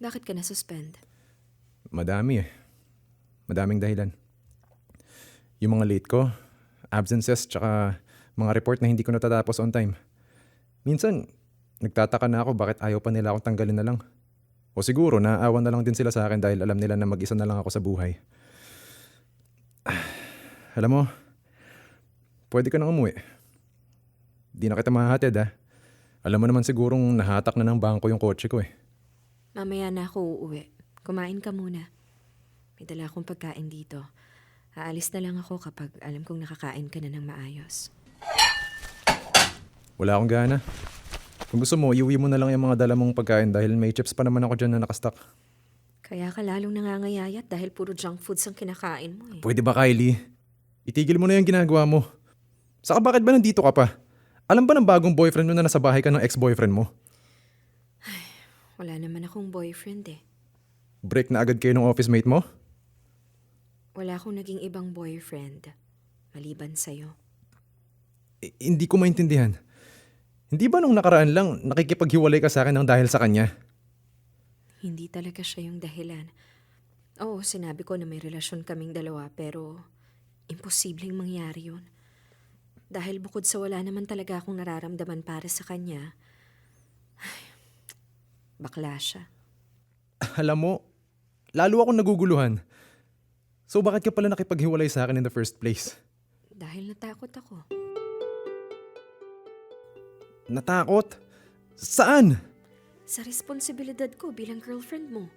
Speaker 2: Bakit ka na-suspend?
Speaker 6: Madami eh. Madaming dahilan. Yung mga late ko, absences, tsaka mga report na hindi ko natatapos on time. Minsan, nagtataka na ako bakit ayaw pa nila akong tanggalin na lang. O siguro, naaawa na lang din sila sa akin dahil alam nila na mag-isa na lang ako sa buhay. Alam mo, pwede ka nang umuwi. Di na kita mahahatid ah. Alam mo naman sigurong nahatak na ng bangko yung kotse ko eh.
Speaker 2: Mamaya na ako uuwi. Kumain ka muna. May dala akong pagkain dito. Aalis na lang ako kapag alam kong nakakain ka na ng maayos.
Speaker 6: Wala akong gana. Kung gusto mo, iuwi mo na lang yung mga dala mong pagkain dahil may chips pa naman ako dyan na nakastock.
Speaker 2: Kaya ka lalong nangangayayat dahil puro junk foods ang kinakain mo eh.
Speaker 6: Pwede ba, Kylie? Itigil mo na yung ginagawa mo. Saka bakit ba nandito ka pa? Alam ba ng bagong boyfriend mo na nasa bahay ka ng ex-boyfriend mo?
Speaker 2: Wala naman akong boyfriend eh.
Speaker 6: Break na agad kayo ng office mate mo?
Speaker 2: Wala akong naging ibang boyfriend. Maliban sa'yo.
Speaker 6: Hindi ko maintindihan. Hindi ba nung nakaraan lang nakikipaghiwalay ka sa akin ng dahil sa kanya?
Speaker 2: Hindi talaga siya yung dahilan. Oo, sinabi ko na may relasyon kaming dalawa pero imposibleng mangyari yun. Dahil bukod sa wala naman talaga akong nararamdaman para sa kanya, bakla siya.
Speaker 6: Alam mo, lalo akong naguguluhan. So bakit ka pala nakipaghiwalay sa akin in the first place?
Speaker 2: Dahil natakot ako.
Speaker 6: Natakot? Saan?
Speaker 2: Sa responsibilidad ko bilang girlfriend mo.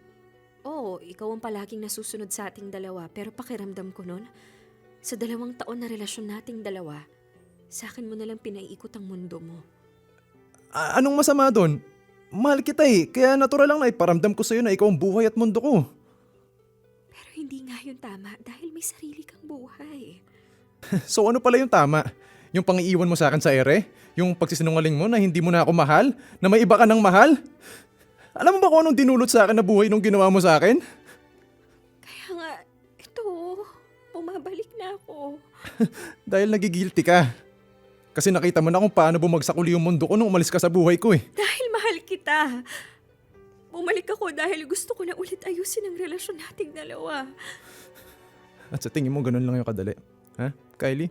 Speaker 2: Oo, ikaw ang palaging nasusunod sa ating dalawa pero pakiramdam ko nun, sa 2 taon na relasyon nating dalawa, sa akin mo nalang pinaiikot ang mundo mo.
Speaker 6: Anong masama doon? Mahal kita eh, kaya natural lang na iparamdam ko sa'yo na ikaw ang buhay at mundo ko.
Speaker 2: Pero hindi nga yun tama dahil may sarili kang buhay.
Speaker 6: So ano pala yung tama? Yung pang-iiwan mo sa akin sa ere? Yung pagsisinungaling mo na hindi mo na ako mahal? Na may iba ka ng mahal? Alam mo ba kung anong dinulot sa akin na buhay nung ginawa mo sa akin?
Speaker 2: Kaya nga, ito, bumabalik na ako.
Speaker 6: Dahil nagigilty ka. Kasi nakita mo na kung paano bumagsak uli yung mundo ko nung umalis ka sa buhay ko eh.
Speaker 2: Dahil mahal kita. Bumalik ako dahil gusto ko na ulit ayusin ang relasyon nating dalawa.
Speaker 6: At sa tingin mo ganun lang yung kadali. Ha, Kylie?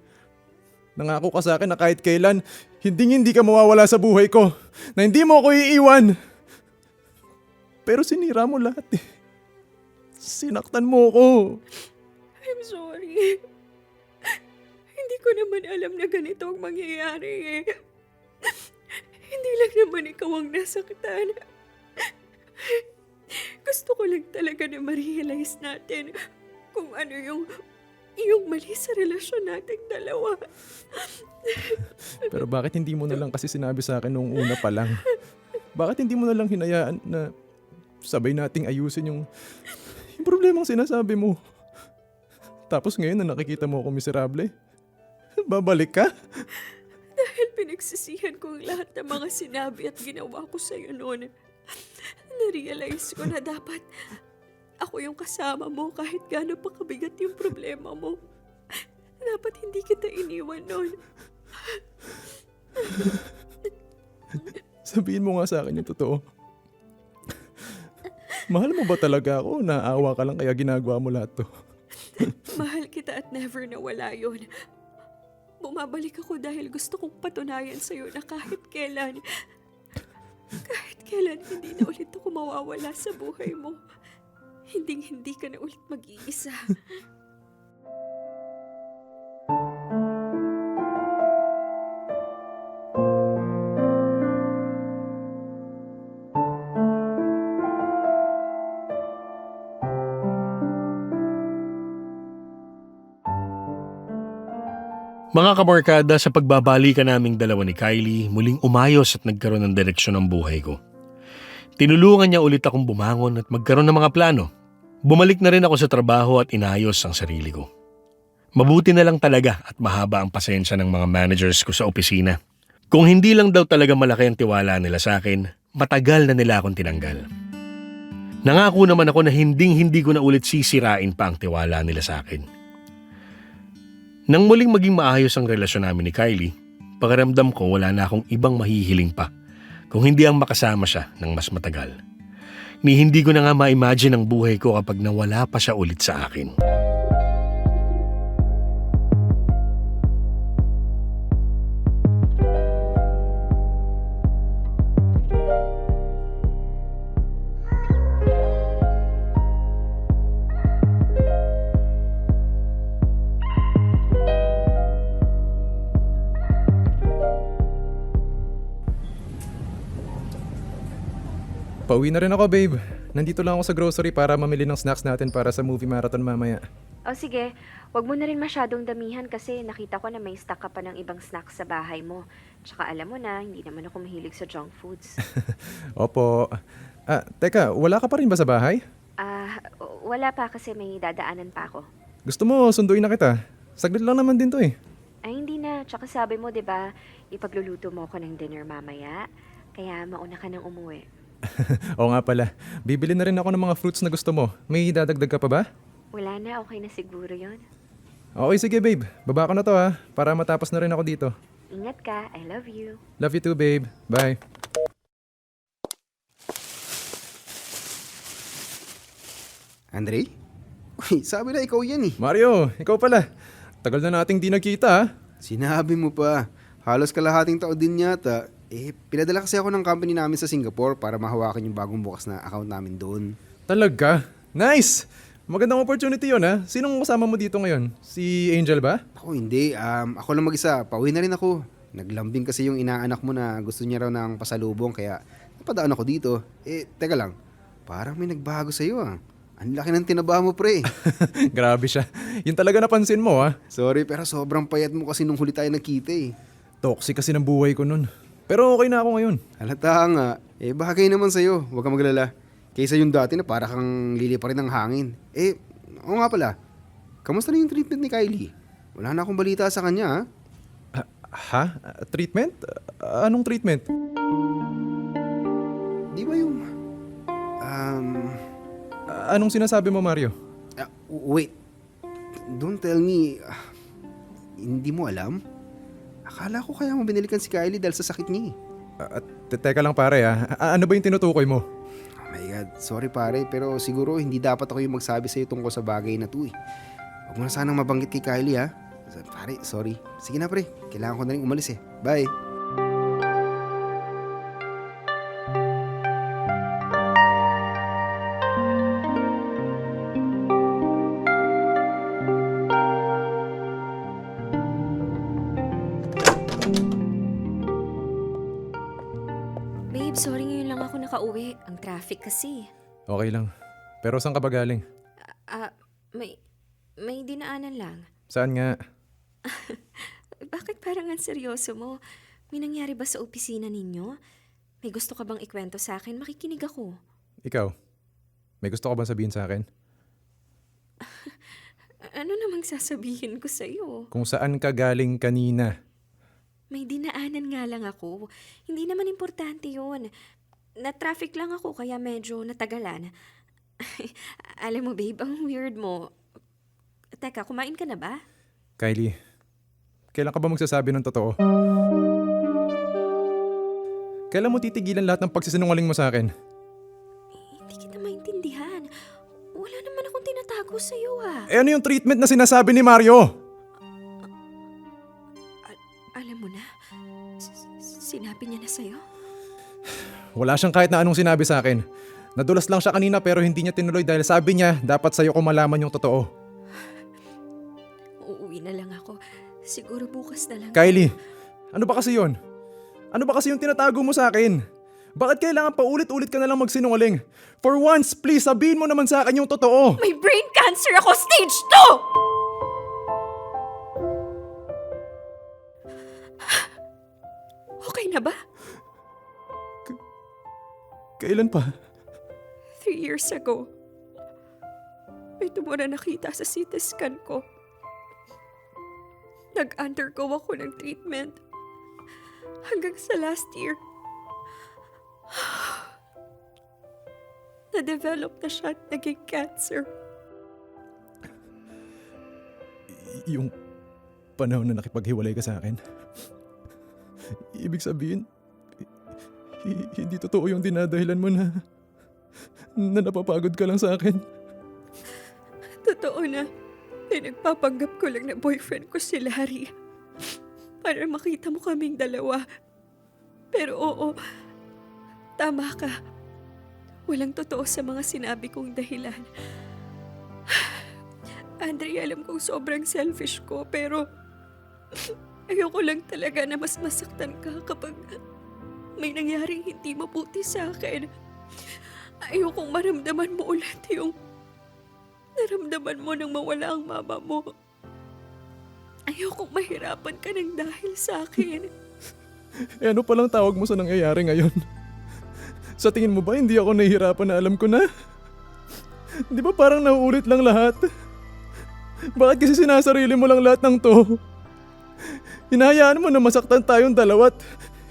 Speaker 6: Nangako ka sa akin na kahit kailan, hindi ka mawawala sa buhay ko. Na hindi mo ako iiwan. Pero sinira mo lahat eh. Sinaktan mo ako.
Speaker 2: I'm sorry. Hindi ko naman alam na ganito ang mangyayari eh. Hindi lang naman ikaw ang nasaktan. Gusto ko lang talaga na ma-realize natin kung ano yung mali sa relasyon nating dalawa.
Speaker 6: Pero bakit hindi mo na lang kasi sinabi sa akin noong una pa lang? Bakit hindi mo na lang hinayaan na sabay nating ayusin yung problemang sinasabi mo? Tapos ngayon na nakikita mo ako miserable, babalik ka?
Speaker 2: Dahil pinagsisihan ko ang lahat ng mga sinabi at ginawa ko sa'yo noon. Na-realize ko na dapat ako yung kasama mo kahit gaano pa kabigat yung problema mo. Dapat hindi kita iniwan noon.
Speaker 6: Sabihin mo nga sa akin yung totoo. Mahal mo ba talaga ako? Naawa ka lang kaya ginagawa mo lahat to.
Speaker 2: Mahal kita at never nawala yun. Bumabalik ako dahil gusto kong patunayan sa'yo na kahit kailan hindi na ulit ako mawawala sa buhay mo. Hindi ka na ulit mag-iisa.
Speaker 4: Mga kabarkada, sa pagbabalikan naming dalawa ni Kylie, muling umayos at nagkaroon ng direksyon ng buhay ko. Tinulungan niya ulit akong bumangon at magkaroon ng mga plano. Bumalik na rin ako sa trabaho at inayos ang sarili ko. Mabuti na lang talaga at mahaba ang pasensya ng mga managers ko sa opisina. Kung hindi lang daw talaga malaki ang tiwala nila sa akin, matagal na nila akong tinanggal. Nangako naman ako na hindi ko na ulit sisirain pa ang tiwala nila sa akin. Nang muling maging maayos ang relasyon namin ni Kylie, pakiramdam ko wala na akong ibang mahihiling pa kung hindi ang makasama siya ng mas matagal. Ni hindi ko na nga ma-imagine ang buhay ko kapag nawala pa siya ulit sa akin.
Speaker 6: Pauwi na rin ako, babe. Nandito lang ako sa grocery para mamili ng snacks natin para sa movie marathon mamaya.
Speaker 2: O sige, wag mo na rin masyadong damihan kasi nakita ko na may stock ka pa ng ibang snacks sa bahay mo. Tsaka alam mo na, hindi naman ako mahilig sa junk foods.
Speaker 6: Opo. Teka, wala ka pa rin ba sa bahay?
Speaker 2: Wala pa kasi may dadaanan pa ako.
Speaker 6: Gusto mo, sunduin na kita. Saglit lang naman din to eh.
Speaker 2: Ay, hindi na. Tsaka sabi mo, 'di ba, ipagluluto mo ako ng dinner mamaya. Kaya mauna ka nang umuwi.
Speaker 6: Oo nga pala. Bibili na rin ako ng mga fruits na gusto mo. May dadagdag ka pa ba?
Speaker 2: Wala na, okay na siguro yon.
Speaker 6: Okay, sige babe. Baba ko na to ha. Para matapos na rin ako dito.
Speaker 2: Ingat ka, I love you.
Speaker 6: Love you too, babe. Bye.
Speaker 5: Andre? Uy, sabi na ikaw yan eh.
Speaker 6: Mario, ikaw pala. Tagal na nating di nagkita ha.
Speaker 5: Sinabi mo pa. Halos kalahating taon din yata. Pinadala kasi ako ng company namin sa Singapore para mahawakan yung bagong bukas na account namin doon.
Speaker 6: Talaga? Nice! Magandang opportunity yun ha. Sinong kasama mo dito ngayon? Si Angel ba?
Speaker 5: Ako hindi. Ako lang mag-isa. Pauwi na rin ako. Naglambing kasi yung inaanak mo na gusto niya raw ng pasalubong kaya napadaan ako dito. Teka lang. Parang may nagbago sa'yo ah. Ang laki ng tinaba mo pre.
Speaker 6: Grabe siya. Yun talaga napansin mo ha.
Speaker 5: Sorry pero sobrang payat mo kasi nung huli tayo nagkita eh.
Speaker 6: Toxic kasi ng buhay ko nun. Pero okay na ako ngayon.
Speaker 5: Halata nga. Bagay naman sa'yo. Huwag kang maglala. Kaysa yung dati na para kang lili pa rin ng hangin. Oo nga pala. Kamusta na yung treatment ni Kylie? Wala na akong balita sa kanya ha?
Speaker 6: Treatment? Anong treatment?
Speaker 5: Di ba yung...
Speaker 6: Anong sinasabi mo, Mario?
Speaker 5: Wait. Don't tell me... hindi mo alam? Akala ko kaya mo binalikan si Kylie dahil sa sakit niya
Speaker 6: Teka lang pare ano ba yung tinutukoy mo?
Speaker 5: Oh my God, sorry pare pero siguro hindi dapat ako yung magsabi sa'yo tungkol sa bagay na to eh. Huwag mo na sanang mabanggit kay Kylie ha. Pare, sorry. Sige na pre, kailangan ko na rin umalis eh. Bye!
Speaker 2: Babe, sorry ngayon lang ako nakauwi. Ang traffic kasi.
Speaker 6: Okay lang. Pero saan ka ba galing?
Speaker 2: May dinaanan lang.
Speaker 6: Saan nga?
Speaker 2: Bakit parang ang seryoso mo? May nangyari ba sa opisina ninyo? May gusto ka bang ikwento sa akin? Makikinig ako.
Speaker 6: Ikaw? May gusto ka bang sabihin sa akin?
Speaker 2: Ano namang sasabihin ko sa'yo?
Speaker 6: Kung saan ka galing kanina?
Speaker 2: May dinaanan nga lang ako. Hindi naman importante yun. Na-traffic lang ako kaya medyo natagalan. Alam mo babe, ang weird mo. Teka, kumain ka na ba?
Speaker 6: Kylie, kailan ka ba magsasabi ng totoo? Kailan mo titigilan lahat ng pagsisinungaling mo sa akin?
Speaker 2: Hindi kita maintindihan. Wala naman akong tinatago sa'yo ah.
Speaker 6: Ano yung treatment na sinasabi ni Mario?
Speaker 2: Alam mo na, sinabi niya na sa'yo?
Speaker 6: Wala siyang kahit na anong sinabi sa akin. Nadulas lang siya kanina pero hindi niya tinuloy dahil sabi niya dapat sa'yo ko malaman yung totoo.
Speaker 2: Uuwi na lang ako. Siguro bukas na lang.
Speaker 6: Kylie, ano ba kasi yun? Ano ba kasi yung tinatago mo sa akin? Bakit kailangan pa ulit-ulit ka na lang magsinungaling? For once, please sabihin mo naman sa akin yung totoo.
Speaker 2: May brain cancer ako! Stage 2! Okay na ba?
Speaker 6: Kailan pa?
Speaker 2: 3 years ago. May tumor na nakita sa CT scan ko. Nag-undergo ako ng treatment. Hanggang sa last year. na-develop na siya at naging cancer.
Speaker 6: Yung panahon na nakipaghiwalay ka sa akin, ibig sabihin, hindi totoo yung dinadahilan mo na napapagod ka lang sa akin.
Speaker 2: Totoo na, nagpapanggap ko lang na boyfriend ko si Larry. Para makita mo kaming dalawa. Pero oo, tama ka. Walang totoo sa mga sinabi kong dahilan. Andre, alam kong sobrang selfish ko, pero ayoko lang talaga na mas masaktan ka kapag may nangyaring hindi mabuti sa akin. Ayokong maramdaman mo ulit yung naramdaman mo nang mawala ang mama mo. Ayokong mahirapan ka ng dahil sa akin.
Speaker 6: Ano palang tawag mo sa nangyayari ngayon? Sa tingin mo ba hindi ako nahihirapan na alam ko na? Di ba parang nauulit lang lahat? Bakit kasi sinasarili mo lang lahat ng to? Hinahayaan mo na masaktan tayong dalawa at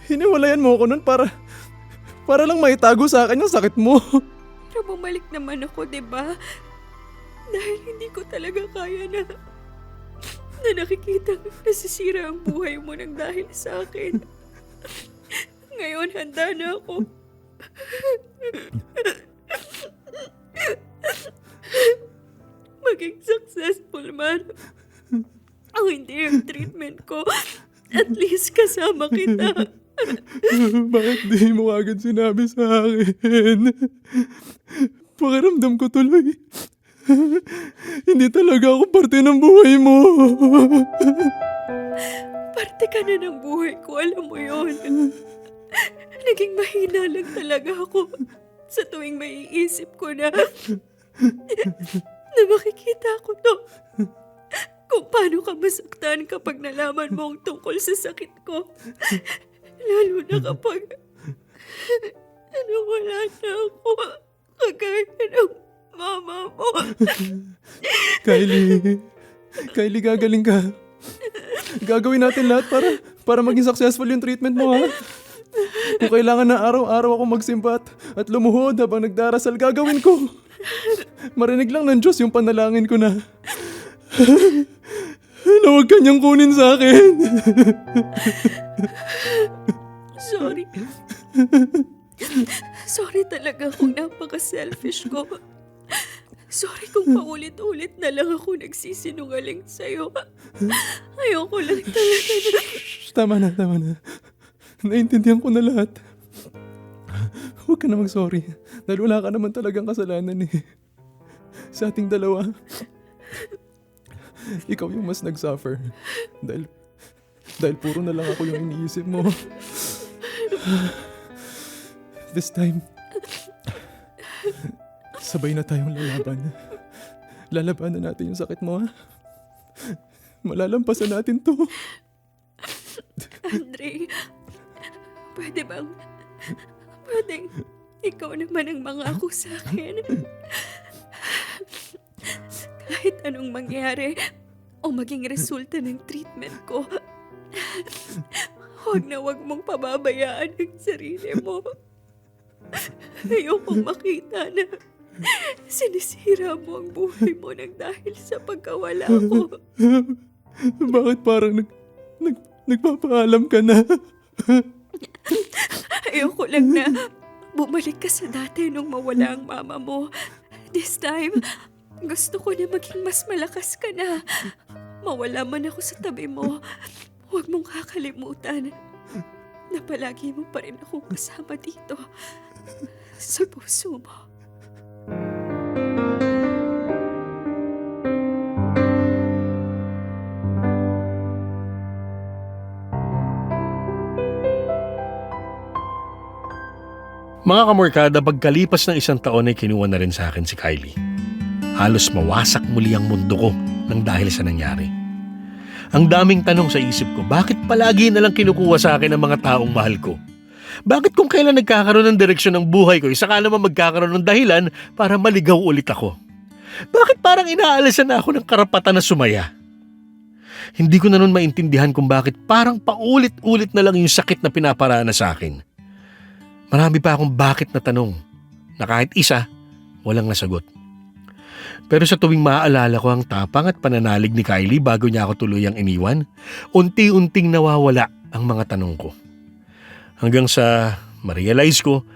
Speaker 6: hiniwalayan mo ako nun para lang maitago sa akin yung sakit mo.
Speaker 2: Pero bumalik naman ako, diba? Dahil hindi ko talaga kaya na nakikita nasisira ang buhay mo ng dahil sa akin. Ngayon, handa na ako. Maging successful man. O hindi yung treatment ko. At least kasama kita.
Speaker 6: Bakit di mo agad sinabi sa akin? Pakiramdam ko tuloy. Hindi talaga ako parte ng buhay mo.
Speaker 2: Parte ka na ng buhay ko, alam mo yon. Naging mahina lang talaga ako sa tuwing maiisip ko na makikita ko to. Kung paano ka masaktan kapag nalaman mo ang tungkol sa sakit ko. Lalo na kapag wala na ako kagaya ng mama mo.
Speaker 6: Kylie, gagaling ka. Gagawin natin lahat para maging successful yung treatment mo, ha? Kung kailangan na araw-araw ako magsimba at lumuhod habang nagdarasal, gagawin ko. Marinig lang ng Diyos yung panalangin ko na huwag kanyang kunin sa akin.
Speaker 2: Sorry. Sorry talaga kung napaka-selfish ko. Sorry kung paulit-ulit na lang ako nagsisinungaling sa'yo. Ayoko lang talaga na...
Speaker 6: Tama na. Naintindihan ko na lahat. Huwag ka na mag-sorry. Dahil wala ka naman talagang kasalanan eh. Sa ating dalawa. Ikaw yung mas nag-suffer. Dahil puro na lang ako yung iniisip mo. This time, sabay na tayong lalaban. Lalabanan natin yung sakit mo, ha? Malalampasan natin to.
Speaker 2: Andre, pwedeng ikaw naman ang mangako sa akin. Kahit anong mangyari o maging resulta ng treatment ko, huwag mong pababayaan ang sarili mo. Ayokong makita na sinisira mo ang buhay mo nang dahil sa pagkawala ko.
Speaker 6: Bakit parang nagpapaalam ka na?
Speaker 2: Ayoko lang na bumalik ka sa dati nung mawala ang mama mo. This time, gusto ko na maging mas malakas ka na. Mawala man ako sa tabi mo, huwag mong kakalimutan na palagi mo pa rin akong kasama dito sa puso mo.
Speaker 4: Mga kamorkada, pagkalipas ng 1 taon ay kinuha na rin sa akin si Kylie. Halos mawasak muli ang mundo ko nang dahil sa nangyari. Ang daming tanong sa isip ko, bakit palagi na lang kinukuha sa akin ang mga taong mahal ko? Bakit kung kailan nagkakaroon ng direksyon ng buhay ko, saka naman magkakaroon ng dahilan para maligaw ulit ako? Bakit parang inaalisan na ako ng karapatan na sumaya? Hindi ko na nun maintindihan kung bakit parang paulit-ulit na lang yung sakit na pinaparana sa akin. Marami pa akong bakit na tanong na kahit isa walang nasagot. Pero sa tuwing maaalala ko ang tapang at pananalig ni Kylie bago niya ako tuluyang iniwan, unti-unting nawawala ang mga tanong ko. Hanggang sa ma-realize ko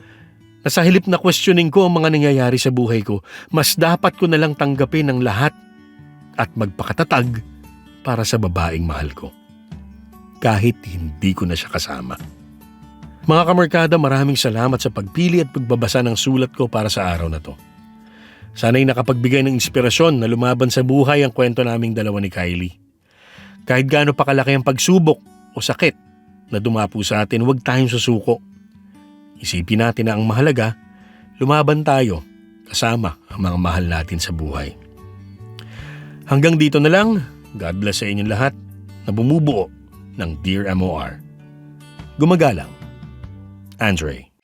Speaker 4: na sa halip na questioning ko ang mga nangyayari sa buhay ko, mas dapat ko nalang tanggapin ang lahat at magpakatatag para sa babaeng mahal ko. Kahit hindi ko na siya kasama. Mga kamarkada, maraming salamat sa pagpili at pagbabasa ng sulat ko para sa araw na to. Sana'y nakapagbigay ng inspirasyon na lumaban sa buhay ang kwento naming dalawa ni Kylie. Kahit gaano pa kalaki ang pagsubok o sakit na dumapo sa atin, huwag tayong susuko. Isipin natin na ang mahalaga, lumaban tayo kasama ang mga mahal natin sa buhay. Hanggang dito na lang, God bless sa inyong lahat na bumubuo ng Dear MOR. Gumagalang, Andre.